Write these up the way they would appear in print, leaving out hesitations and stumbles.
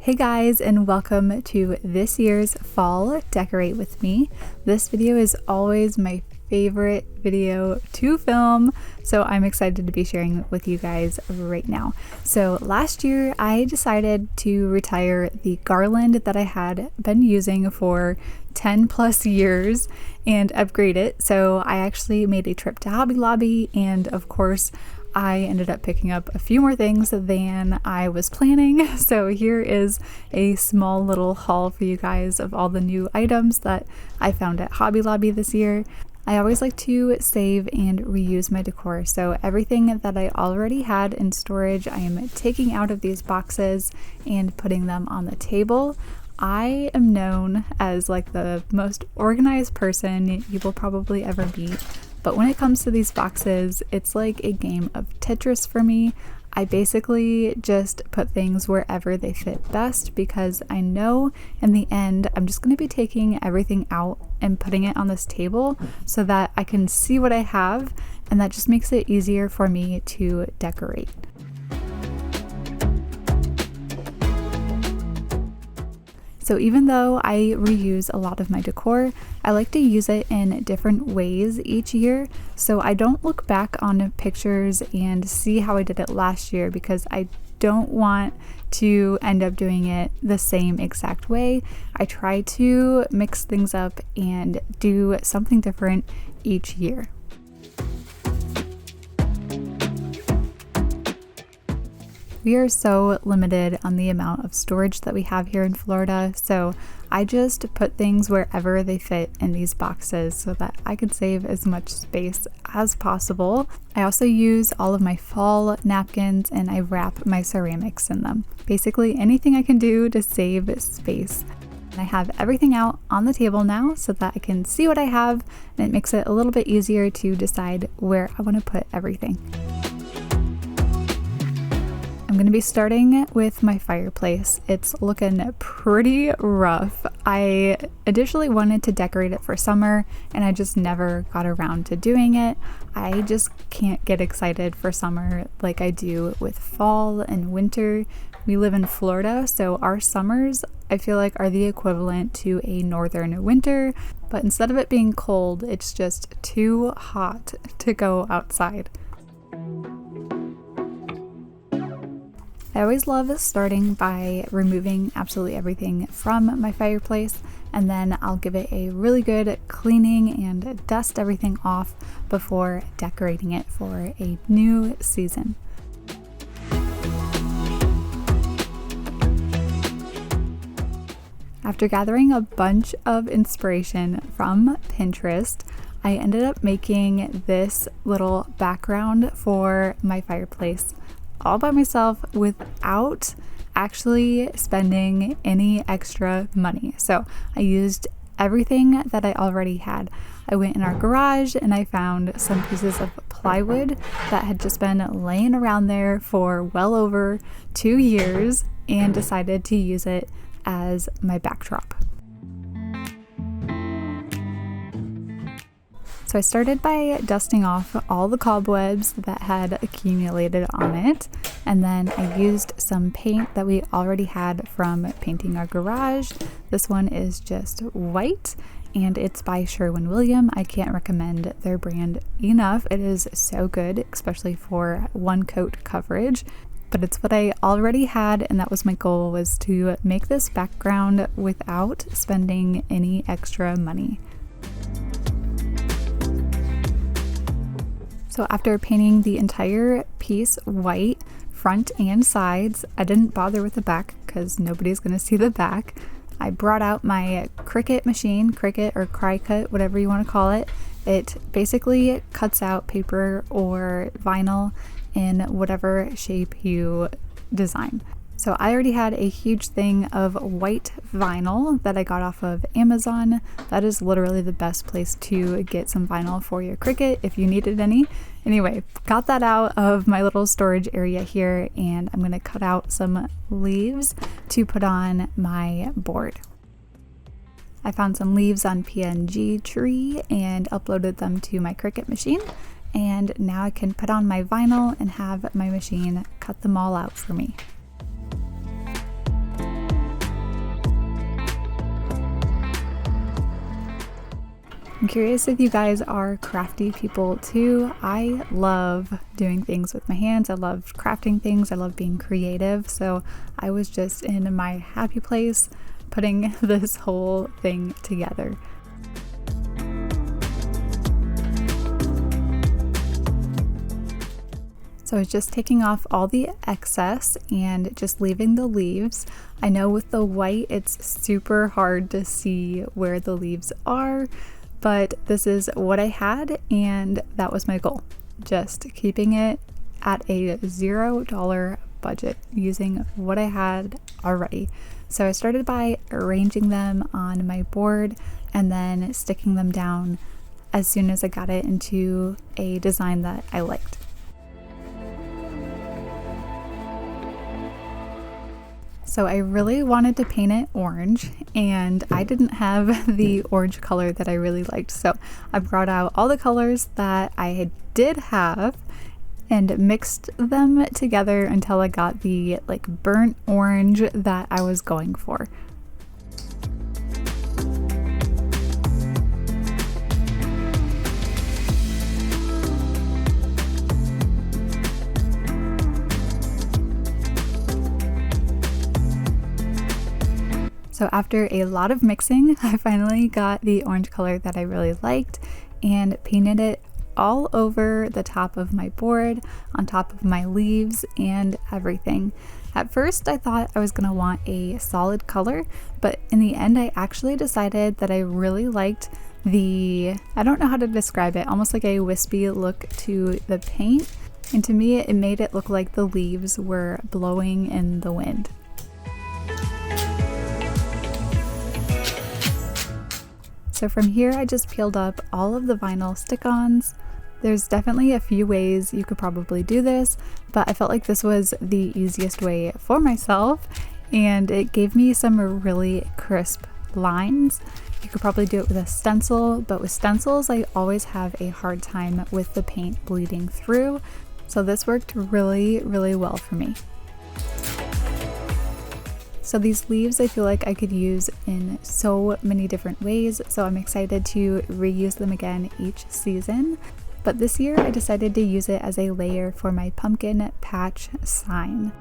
Hey guys, and welcome to this year's Fall Decorate With Me. This video is always my favorite video to film, so I'm excited to be sharing it with you guys right now. So last year I decided to retire the garland that I had been using for 10 plus years and upgrade it. So I actually made a trip to Hobby Lobby, and of course I ended up picking up a few more things than I was planning. So here is a small little haul for you guys of all the new items that I found at Hobby Lobby this year. I always like to save and reuse my decor, so everything that I already had in storage I am taking out of these boxes and putting them on the table. I am known as like the most organized person you will probably ever meet. But when it comes to these boxes, it's like a game of Tetris for me. I basically just put things wherever they fit best because I know in the end I'm just going to be taking everything out and putting it on this table so that I can see what I have, and that just makes it easier for me to decorate. So even though I reuse a lot of my decor, I like to use it in different ways each year. So I don't look back on pictures and see how I did it last year because I don't want to end up doing it the same exact way. I try to mix things up and do something different each year. We are so limited on the amount of storage that we have here in Florida, so I just put things wherever they fit in these boxes so that I can save as much space as possible. I also use all of my fall napkins and I wrap my ceramics in them. Basically anything I can do to save space. And I have everything out on the table now so that I can see what I have, and it makes it a little bit easier to decide where I want to put everything. I'm going to be starting with my fireplace. It's looking pretty rough. I initially wanted to decorate it for summer and I just never got around to doing it. I just can't get excited for summer like I do with fall and winter. We live in Florida, so our summers I feel like are the equivalent to a northern winter, but instead of it being cold, it's just too hot to go outside. I always love starting by removing absolutely everything from my fireplace, and then I'll give it a really good cleaning and dust everything off before decorating it for a new season. After gathering a bunch of inspiration from Pinterest, I ended up making this little background for my fireplace all by myself without actually spending any extra money. So I used everything that I already had. I went in our garage and I found some pieces of plywood that had just been laying around there for well over 2 years and decided to use it as my backdrop. So I started by dusting off all the cobwebs that had accumulated on it, and then I used some paint that we already had from painting our garage. This one is just white and it's by Sherwin-Williams. I can't recommend their brand enough. It is so good, especially for one coat coverage. But it's what I already had, and that was my goal, was to make this background without spending any extra money. So after painting the entire piece white, front and sides, I didn't bother with the back because nobody's going to see the back. I brought out my Cricut machine, Cricut or Cricut, whatever you want to call it. It basically cuts out paper or vinyl in whatever shape you design. So I already had a huge thing of white vinyl that I got off of Amazon. That is literally the best place to get some vinyl for your Cricut if you needed any. Anyway, got that out of my little storage area here, and I'm going to cut out some leaves to put on my board. I found some leaves on PNG Tree and uploaded them to my Cricut machine, and now I can put on my vinyl and have my machine cut them all out for me. I'm curious if you guys are crafty people too. I love doing things with my hands. I love crafting things. I love being creative. So I was just in my happy place putting this whole thing together. So I was just taking off all the excess and just leaving the leaves. I know with the white it's super hard to see where the leaves are, but this is what I had and that was my goal. Just keeping it at a $0 budget using what I had already. So I started by arranging them on my board and then sticking them down as soon as I got it into a design that I liked. So I really wanted to paint it orange and I didn't have the orange color that I really liked. So I brought out all the colors that I did have and mixed them together until I got the like burnt orange that I was going for. So after a lot of mixing, I finally got the orange color that I really liked and painted it all over the top of my board, on top of my leaves and everything. At first I thought I was going to want a solid color, but in the end I actually decided that I really liked the, I don't know how to describe it, almost like a wispy look to the paint. And to me it made it look like the leaves were blowing in the wind. So from here I just peeled up all of the vinyl stick-ons. There's definitely a few ways you could probably do this, but I felt like this was the easiest way for myself and it gave me some really crisp lines. You could probably do it with a stencil, but with stencils I always have a hard time with the paint bleeding through, so this worked really well for me. So these leaves I feel like I could use in so many different ways, so I'm excited to reuse them again each season. But this year I decided to use it as a layer for my pumpkin patch sign.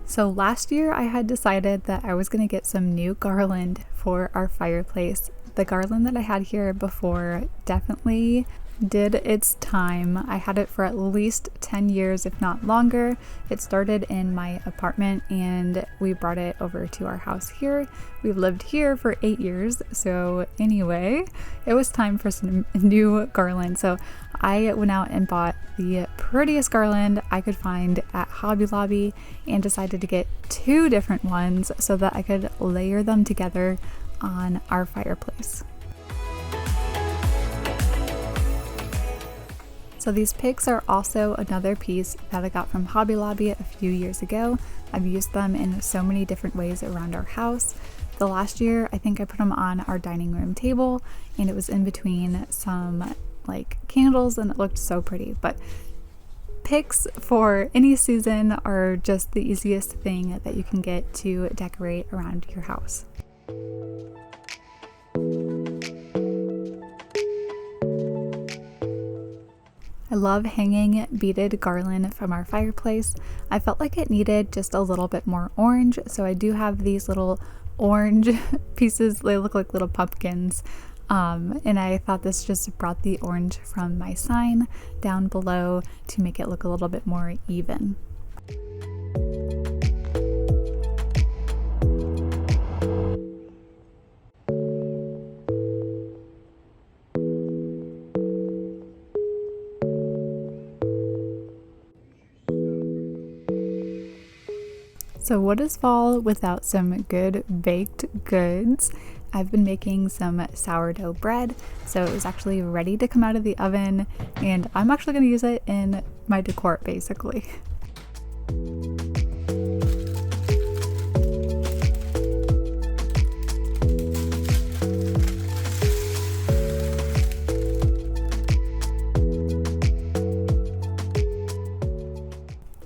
So last year I had decided that I was going to get some new garland for our fireplace. The garland that I had here before definitely did its time. I had it for at least 10 years, if not longer. It started in my apartment and we brought it over to our house here. We've lived here for 8 years. So anyway, it was time for some new garland. So I went out and bought the prettiest garland I could find at Hobby Lobby and decided to get 2 different ones so that I could layer them together on our fireplace. So these picks are also another piece that I got from Hobby Lobby a few years ago. I've used them in so many different ways around our house. The last year, I think I put them on our dining room table and it was in between some like candles and it looked so pretty. But picks for any season are just the easiest thing that you can get to decorate around your house. I love hanging beaded garland from our fireplace. I felt like it needed just a little bit more orange, so I do have these little orange pieces. They look like little pumpkins, and I thought this just brought the orange from my sign down below to make it look a little bit more even. So what is fall without some good baked goods? I've been making some sourdough bread, so it was actually ready to come out of the oven, and I'm actually going to use it in my decor basically.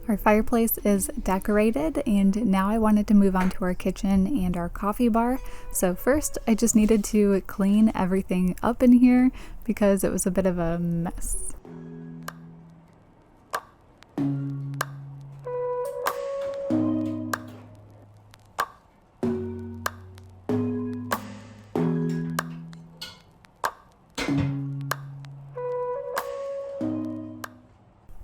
Our fireplace is decorated, and now I wanted to move on to our kitchen and our coffee bar. So first I just needed to clean everything up in here because it was a bit of a mess.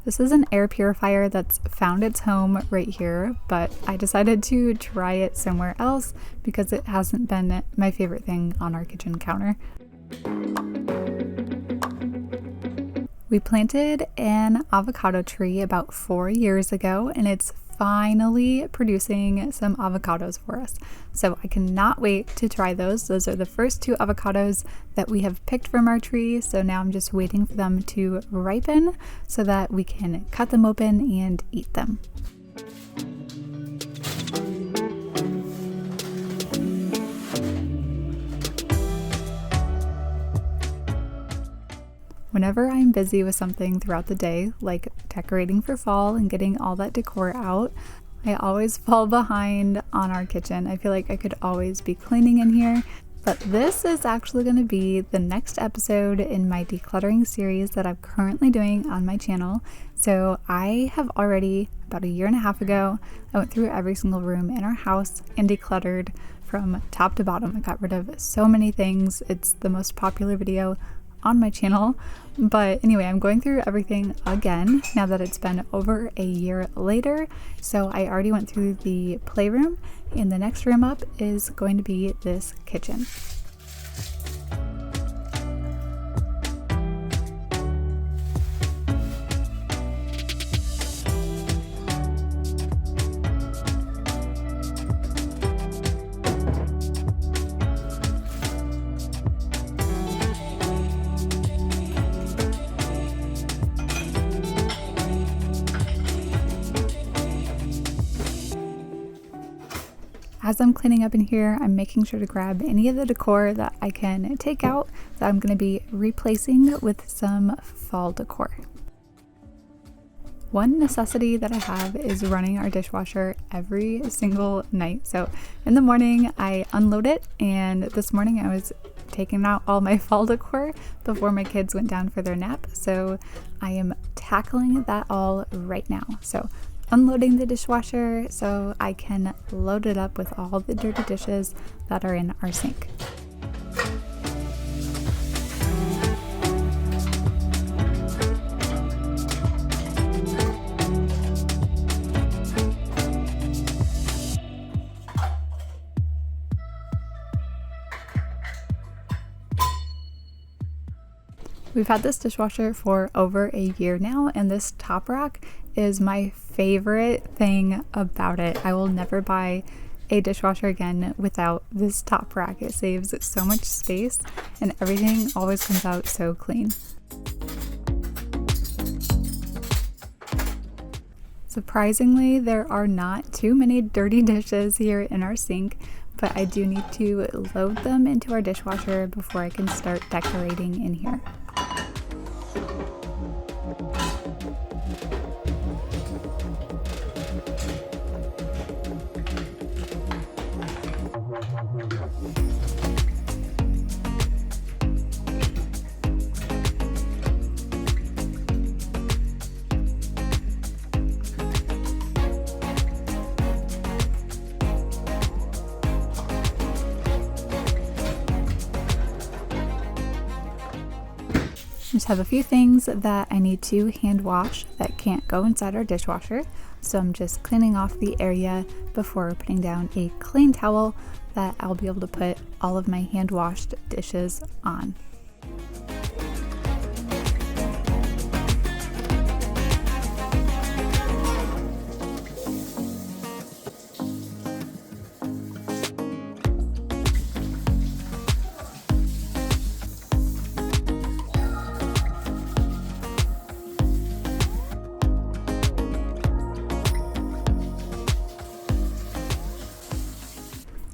This is an air purifier that's found its home right here, but I decided to try it somewhere else because it hasn't been my favorite thing on our kitchen counter. We planted an avocado tree about 4 years ago, and it's finally producing some avocados for us. So I cannot wait to try those. Those are the first 2 avocados that we have picked from our tree. So now I'm just waiting for them to ripen so that we can cut them open and eat them. Whenever I'm busy with something throughout the day, like decorating for fall and getting all that decor out, I always fall behind on our kitchen. I feel like I could always be cleaning in here, but this is actually going to be the next episode in my decluttering series that I'm currently doing on my channel. So I have already, about a year and a half ago, I went through every single room in our house and decluttered from top to bottom. I got rid of so many things. It's the most popular video on my channel. But anyway, I'm going through everything again now that it's been over a year later. So I already went through the playroom, and the next room up is going to be this kitchen. As I'm cleaning up in here, I'm making sure to grab any of the decor that I can take out that I'm going to be replacing with some fall decor. One necessity that I have is running our dishwasher every single night. So in the morning I unload it, and this morning I was taking out all my fall decor before my kids went down for their nap. So I am tackling that all right now. So unloading the dishwasher so I can load it up with all the dirty dishes that are in our sink. We've had this dishwasher for over a year now, and this top rack is my favorite thing about it. I will never buy a dishwasher again without this top rack. It saves so much space, and everything always comes out so clean. Surprisingly, there are not too many dirty dishes here in our sink, but I do need to load them into our dishwasher before I can start decorating in here. Just have a few things that I need to hand wash that can't go inside our dishwasher. So I'm just cleaning off the area before putting down a clean towel that I'll be able to put all of my hand washed dishes on.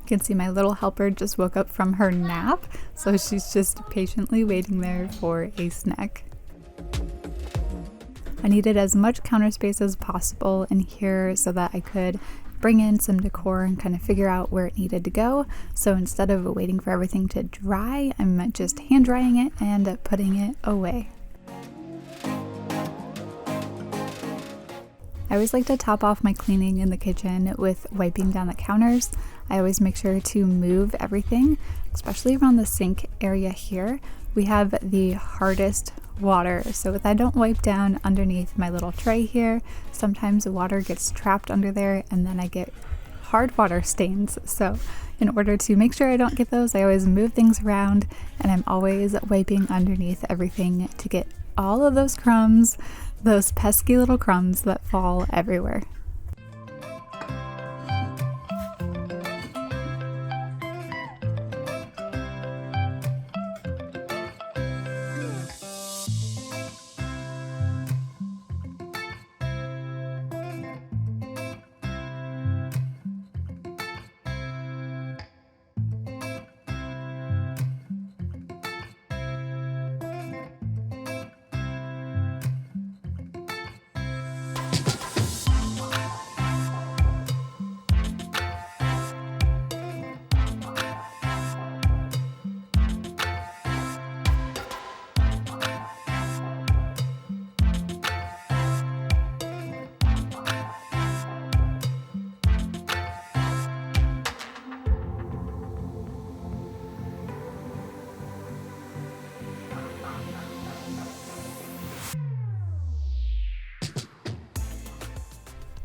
You can see my little helper just woke up from her nap, so she's just patiently waiting there for a snack. I needed as much counter space as possible in here so that I could bring in some decor and kind of figure out where it needed to go. So instead of waiting for everything to dry, I'm just hand drying it and putting it away. I always like to top off my cleaning in the kitchen with wiping down the counters. I always make sure to move everything, especially around the sink area here. We have the hardest water, so if I don't wipe down underneath my little tray here, sometimes the water gets trapped under there and then I get hard water stains. So in order to make sure I don't get those, I always move things around, and I'm always wiping underneath everything to get all of those crumbs, those pesky little crumbs that fall everywhere.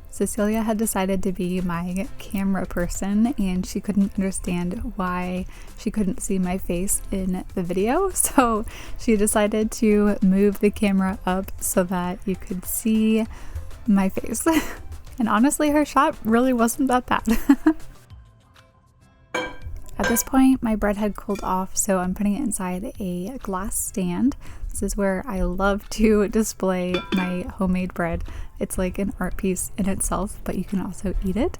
Cecilia had decided to be my camera person, and she couldn't understand why she couldn't see my face in the video, so she decided to move the camera up so that you could see my face. And honestly, her shot really wasn't that bad. At this point, my bread had cooled off, so I'm putting it inside a glass stand. This is where I love to display my homemade bread. It's like an art piece in itself, but you can also eat it.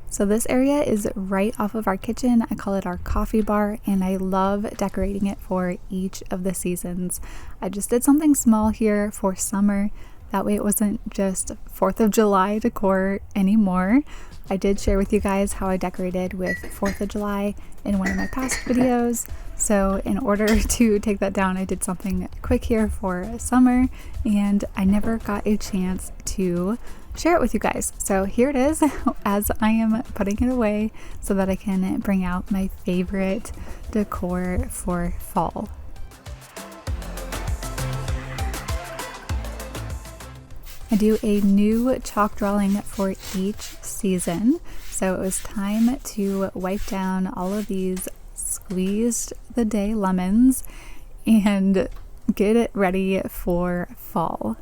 So this area is right off of our kitchen. I call it our coffee bar, and I love decorating it for each of the seasons. I just did something small here for summer. That way it wasn't just 4th of July decor anymore. I did share with you guys how I decorated with 4th of July in one of my past videos. So in order to take that down, I did something quick here for summer, and I never got a chance to share it with you guys. So here it is as I am putting it away so that I can bring out my favorite decor for fall. I do a new chalk drawing for each season, so it was time to wipe down all of these squeezed the day lemons and get it ready for fall.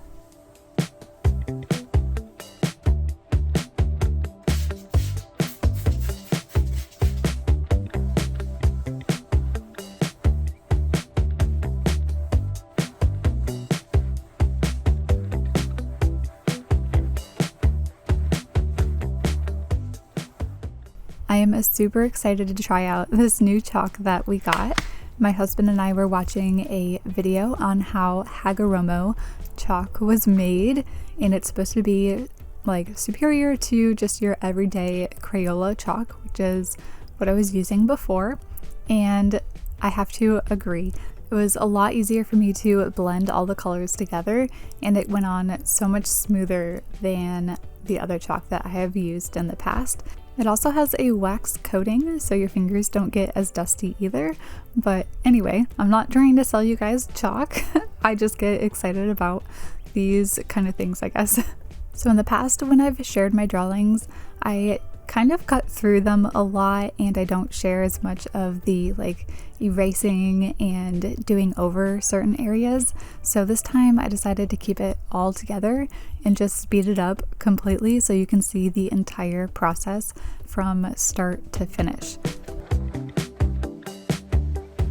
I am super excited to try out this new chalk that we got. My husband and I were watching a video on how Hagoromo chalk was made, and it's supposed to be like superior to just your everyday Crayola chalk, which is what I was using before, and I have to agree. It was a lot easier for me to blend all the colors together, and it went on so much smoother than the other chalk that I have used in the past. It also has a wax coating, so your fingers don't get as dusty either. But anyway, I'm not trying to sell you guys chalk. I just get excited about these kind of things, I guess. So in the past, when I've shared my drawings, I kind of cut through them a lot, and I don't share as much of the like erasing and doing over certain areas. So this time I decided to keep it all together and just speed it up completely so you can see the entire process from start to finish.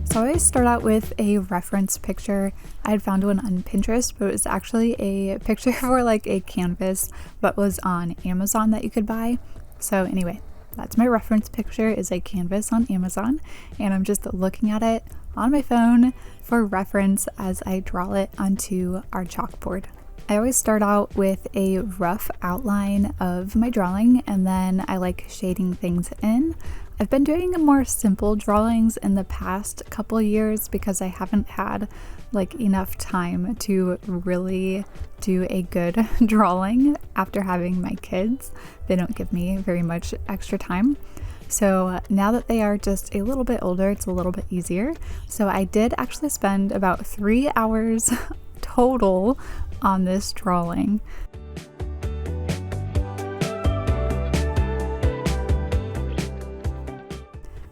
So I always start out with a reference picture. I had found one on Pinterest, but it was actually a picture for like a canvas that was on Amazon that you could buy. So anyway, that's my reference picture, is a canvas on Amazon, and I'm just looking at it on my phone for reference as I draw it onto our chalkboard. I always start out with a rough outline of my drawing, and then I like shading things in. I've been doing more simple drawings in the past couple years because I haven't had like enough time to really do a good drawing after having my kids. They don't give me very much extra time. So now that they are just a little bit older, it's a little bit easier. So I did actually spend about 3 hours total on this drawing.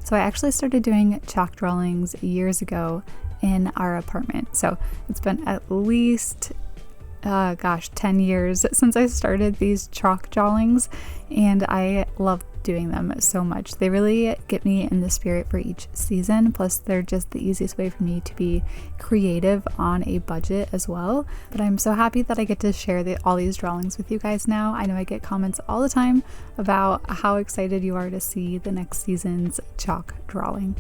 So I actually started doing chalk drawings years ago in our apartment. So it's been at least 10 years since I started these chalk drawings, and I love doing them so much. They really get me in the spirit for each season, plus they're just the easiest way for me to be creative on a budget as well. But I'm so happy that I get to share all these drawings with you guys now. I know I get comments all the time about how excited you are to see the next season's chalk drawing.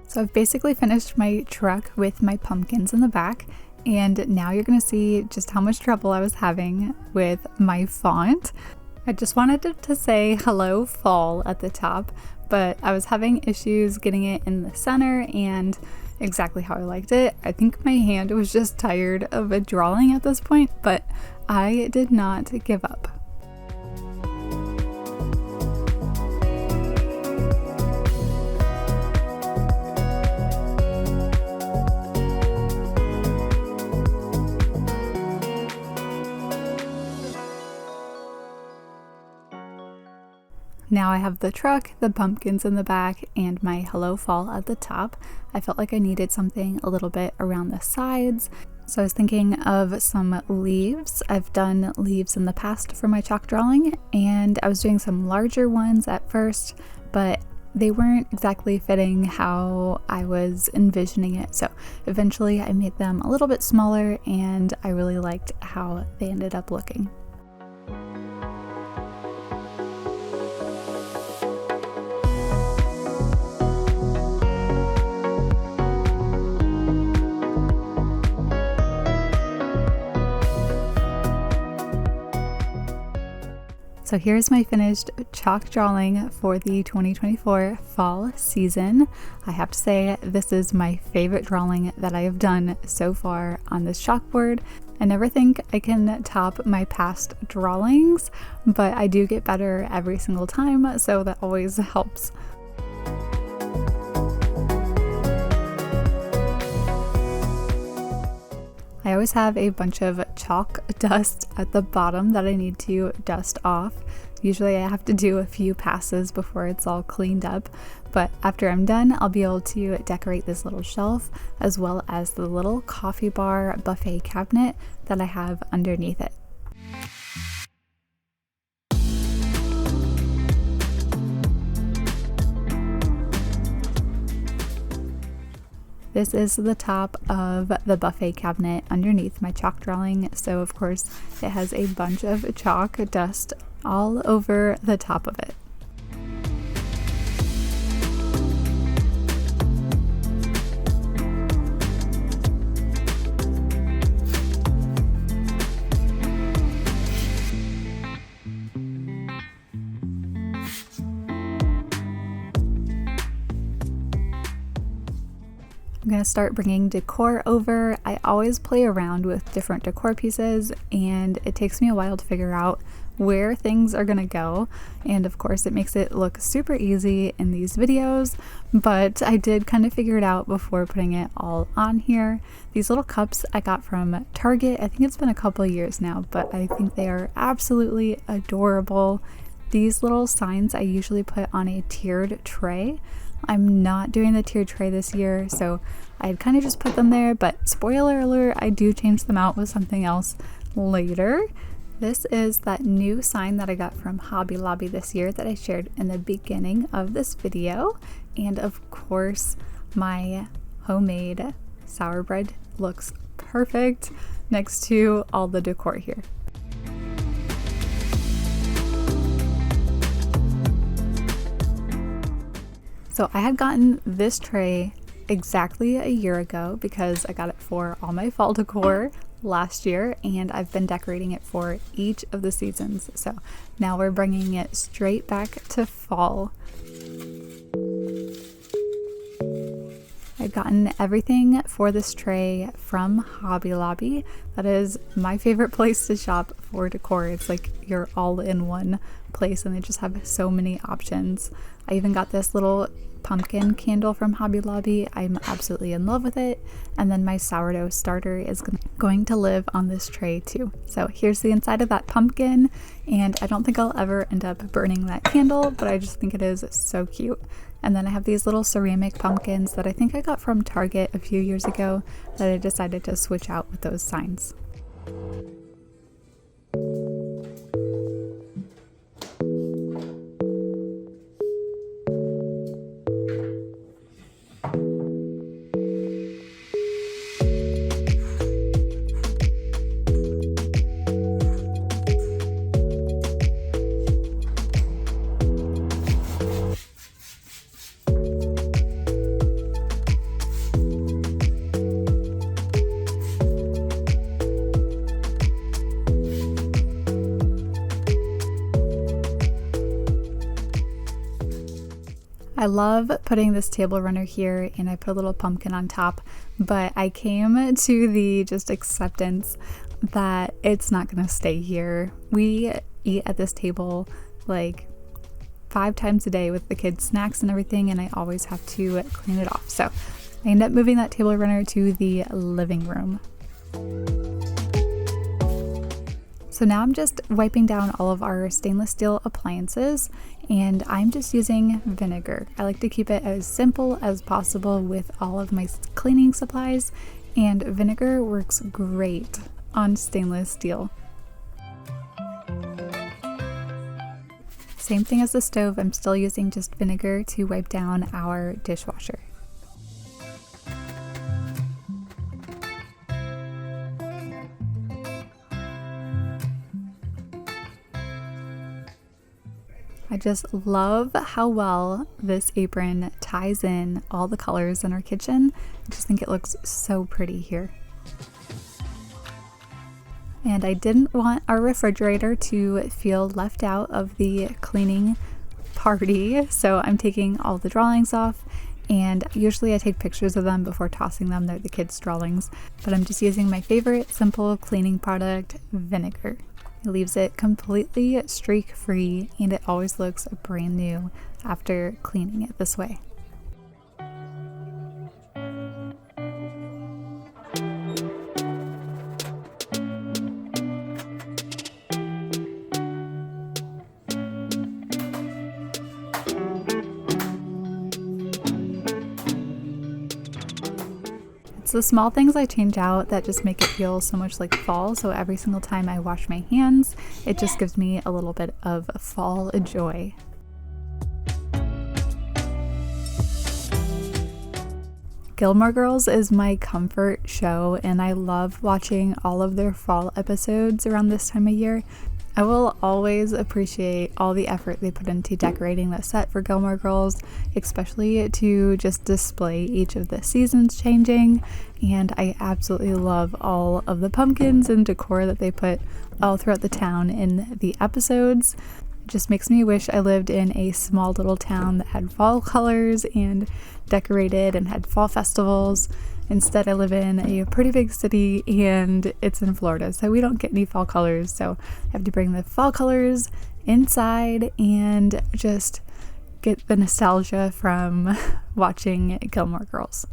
So I've basically finished my truck with my pumpkins in the back, and now you're gonna see just how much trouble I was having with my font. I just wanted to say hello fall at the top, but I was having issues getting it in the center and exactly how I liked it. I think my hand was just tired of a drawing at this point, but I did not give up. Now I have the truck, the pumpkins in the back, and my hello fall at the top. I felt like I needed something a little bit around the sides, so I was thinking of some leaves. I've done leaves in the past for my chalk drawing, and I was doing some larger ones at first, but they weren't exactly fitting how I was envisioning it. So eventually I made them a little bit smaller, and I really liked how they ended up looking. So here's my finished chalk drawing for the 2024 fall season. I have to say this is my favorite drawing that I have done so far on this chalkboard. I never think I can top my past drawings, but I do get better every single time, so that always helps. I always have a bunch of chalk dust at the bottom that I need to dust off. Usually I have to do a few passes before it's all cleaned up, but after I'm done, I'll be able to decorate this little shelf as well as the little coffee bar buffet cabinet that I have underneath it. This is the top of the buffet cabinet underneath my chalk drawing, so of course it has a bunch of chalk dust all over the top of it. I'm going to start bringing decor over. I always play around with different decor pieces, and it takes me a while to figure out where things are going to go, and of course it makes it look super easy in these videos, but I did kind of figure it out before putting it all on here. These little cups I got from Target. I think it's been a couple of years now, but I think they are absolutely adorable. These little signs I usually put on a tiered tray. I'm not doing the tiered tray this year, so I'd kind of just put them there, but spoiler alert, I do change them out with something else later. This is that new sign that I got from Hobby Lobby this year that I shared in the beginning of this video. And of course, my homemade sour bread looks perfect next to all the decor here. So I had gotten this tray exactly a year ago because I got it for all my fall decor last year, and I've been decorating it for each of the seasons. So now we're bringing it straight back to fall. I've gotten everything for this tray from Hobby Lobby. That is my favorite place to shop for decor. It's like you're all in one place and they just have so many options. I even got this little pumpkin candle from Hobby Lobby. I'm absolutely in love with it. And then my sourdough starter is going to live on this tray too. So here's the inside of that pumpkin, and I don't think I'll ever end up burning that candle, but I just think it is so cute. And then I have these little ceramic pumpkins that I think I got from Target a few years ago that I decided to switch out with those signs. I love putting this table runner here, and I put a little pumpkin on top, but I came to the just acceptance that it's not gonna stay here. We eat at this table like 5 times a day with the kids' snacks and everything, and I always have to clean it off. So I end up moving that table runner to the living room. So now I'm just wiping down all of our stainless steel appliances, and I'm just using vinegar. I like to keep it as simple as possible with all of my cleaning supplies, and vinegar works great on stainless steel. Same thing as the stove, I'm still using just vinegar to wipe down our dishwasher. I just love how well this apron ties in all the colors in our kitchen. I just think it looks so pretty here. And I didn't want our refrigerator to feel left out of the cleaning party, so I'm taking all the drawings off, and usually I take pictures of them before tossing them. They're the kids' drawings, but I'm just using my favorite simple cleaning product, vinegar. It leaves it completely streak-free, and it always looks brand new after cleaning it this way. It's the small things I change out that just make it feel so much like fall. So every single time I wash my hands, it just gives me a little bit of fall joy. Gilmore Girls is my comfort show, and I love watching all of their fall episodes around this time of year. I will always appreciate all the effort they put into decorating the set for Gilmore Girls, especially to just display each of the seasons changing, and I absolutely love all of the pumpkins and decor that they put all throughout the town in the episodes. It just makes me wish I lived in a small little town that had fall colors and decorated and had fall festivals. Instead, I live in a pretty big city and it's in Florida, so we don't get any fall colors. So I have to bring the fall colors inside and just get the nostalgia from watching Gilmore Girls.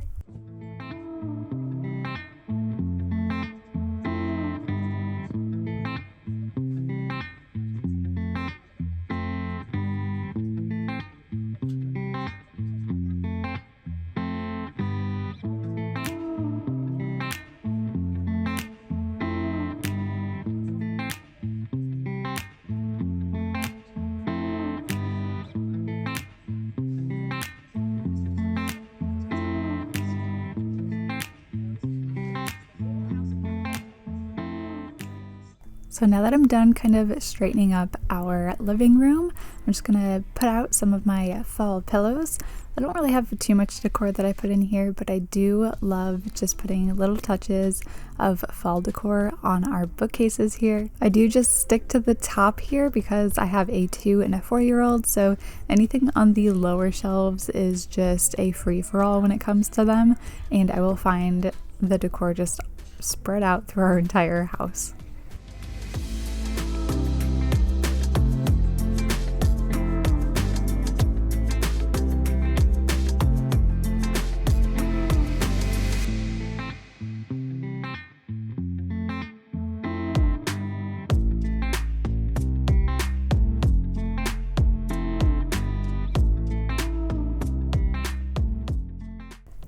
So now that I'm done kind of straightening up our living room, I'm just gonna put out some of my fall pillows. I don't really have too much decor that I put in here, but I do love just putting little touches of fall decor on our bookcases here. I do just stick to the top here because I have a 2 and a 4-year-old, so anything on the lower shelves is just a free-for-all when it comes to them, and I will find the decor just spread out through our entire house.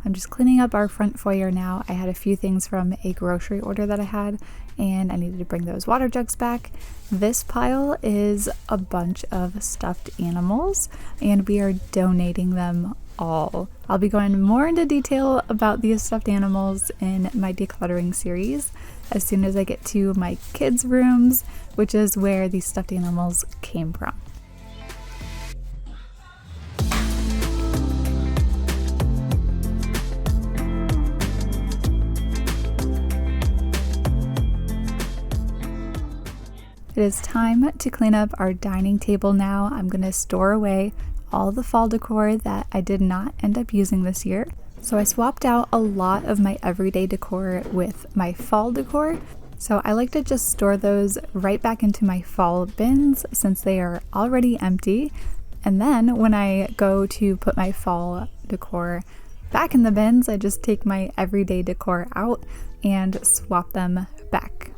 I'm just cleaning up our front foyer now. I had a few things from a grocery order that I had, and I needed to bring those water jugs back. This pile is a bunch of stuffed animals, and we are donating them all. I'll be going more into detail about these stuffed animals in my decluttering series as soon as I get to my kids' rooms, which is where these stuffed animals came from. It is time to clean up our dining table now. I'm going to store away all the fall decor that I did not end up using this year. So I swapped out a lot of my everyday decor with my fall decor. So I like to just store those right back into my fall bins since they are already empty. And then when I go to put my fall decor back in the bins, I just take my everyday decor out and swap them back.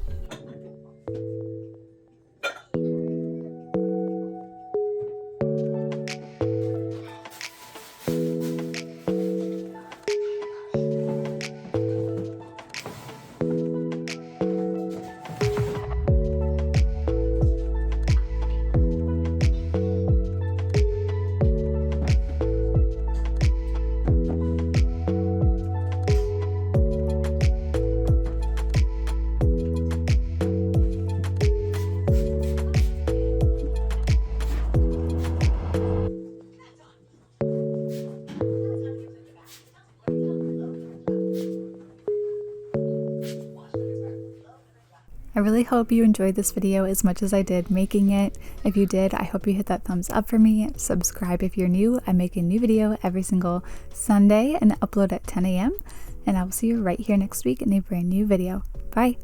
I really hope you enjoyed this video as much as I did making it. If you did, I hope you hit that thumbs up for me. Subscribe if you're new. I make a new video every single Sunday and upload at 10 a.m. And I will see you right here next week in a brand new video. Bye!